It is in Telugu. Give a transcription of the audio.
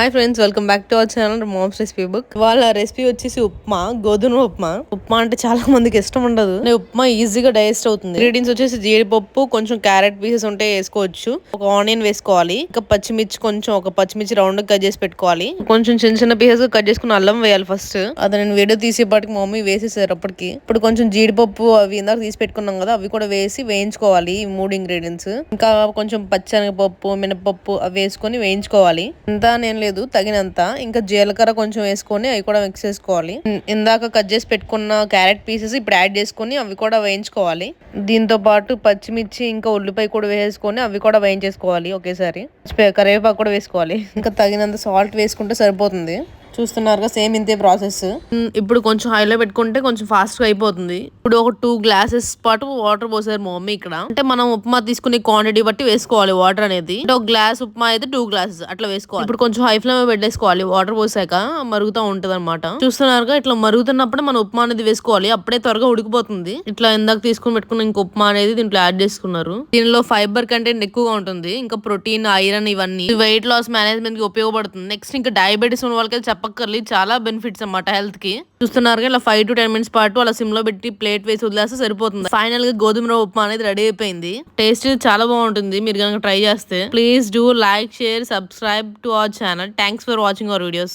Hi friends, welcome back to our channel mom's recipe book. వాళ్ళ రెసిపీ వచ్చేసి ఉప్మా, గోధుమ ఉప్మా. ఉప్మా అంటే చాలా మందికి ఇష్టం ఉండదు. ఉప్మా ఈజీగా డైజెస్ట్ అవుతుంది. ఇంగ్రీడియంట్స్ వచ్చేసి జీడిపప్పు, కొంచెం క్యారెట్ పీసెస్ ఉంటే వేసుకోవచ్చు, ఒక ఆనియన్ వేసుకోవాలి, ఇంకా పచ్చిమిర్చి కొంచెం ఒక పచ్చిమిర్చి రౌండ్ కట్ చేసి పెట్టుకోవాలి, కొంచెం చిన్న చిన్న పీసెస్ కట్ చేసుకుని అల్లం వేయాలి ఫస్ట్. అది నేను వీడియో తీసేపాటికి మా మమ్మీ వేసేసారు అప్పటికి. ఇప్పుడు కొంచెం జీడిపప్పు అవి ఇందాక తీసి పెట్టుకున్నాం కదా, అవి కూడా వేసి వేయించుకోవాలి. ఈ 3 ఇంగ్రీడియంట్స్ ఇంకా కొంచెం పచ్చనగపప్పు, మినపప్పు అవి వేసుకొని వేయించుకోవాలి. ఇంత నేను లేదు, తగినంత. ఇంకా జీలకర్ర కొంచెం వేసుకొని అవి కూడా మిక్స్ చేసుకోవాలి. ఇందాక కట్ చేసి పెట్టుకున్న క్యారెట్ పీసెస్ ఇప్పుడు యాడ్ చేసుకొని అవి కూడా వేయించుకోవాలి. దీంతో పాటు పచ్చిమిర్చి ఇంకా ఉల్లిపాయ కూడా వేసుకొని అవి కూడా వేయించేసుకోవాలి ఒకేసారి. కరివేపాకు కూడా వేసుకోవాలి. ఇంకా తగినంత సాల్ట్ వేసుకుంటే సరిపోతుంది. చూస్తున్నారుగా, సేమ్ ఇంతే ప్రాసెస్. ఇప్పుడు కొంచెం హైలో పెట్టుకుంటే కొంచెం ఫాస్ట్ గా అయిపోతుంది. ఇప్పుడు ఒక 2 గ్లాసెస్ పాటు వాటర్ పోసారు మా మమ్మీ ఇక్కడ. అంటే మనం ఉప్మా తీసుకునే క్వాంటిటీ బట్టి వేసుకోవాలి వాటర్ అనేది. అంటే ఒక గ్లాస్ ఉప్మా అయితే 2 గ్లాసెస్ అట్లా వేసుకోవాలి. ఇప్పుడు కొంచెం హై ఫ్లేమ్ పెట్టేసుకోవాలి. వాటర్ పోసాక మరుగుతూ ఉంటది అనమాట. చూస్తున్నారుగా, ఇట్లా మరుగుతున్నప్పుడు మనం ఉప్మా అనేది వేసుకోవాలి. అప్పుడే త్వరగా ఉడికిపోతుంది. ఇట్లా ఇందాక తీసుకుని పెట్టుకున్న ఇంక ఉప్మా అనేది దీంట్లో యాడ్ చేసుకున్నారు. దీనిలో ఫైబర్ కంటెంట్ ఎక్కువగా ఉంటుంది, ఇంకా ప్రోటీన్, ఐరన్ ఇవన్నీ వెయిట్ లాస్ మేనేజ్మెంట్ కి ఉపయోగపడుతుంది. నెక్స్ట్ ఇంకా డయాబెటీస్ ఉన్న వాళ్ళకి చెప్పక్కర్లేదు, చాలా బెనిఫిట్స్ అన్నమాట హెల్త్ కి. చూస్తున్నారు ఇలా 5 to 10 minutes పాటు అలా సిమ్ లో పెట్టి ప్లేట్ వేసి వదిలేస్తే సరిపోతుంది. ఫైనల్ గా గోధుమ రవ్వ ఉప్మా అనేది రెడీ అయిపోయింది. టేస్ట్ చాలా బాగుంటుంది మీరు కనుక ట్రై చేస్తే. Please do like, share, subscribe to our channel. Thanks for watching our videos.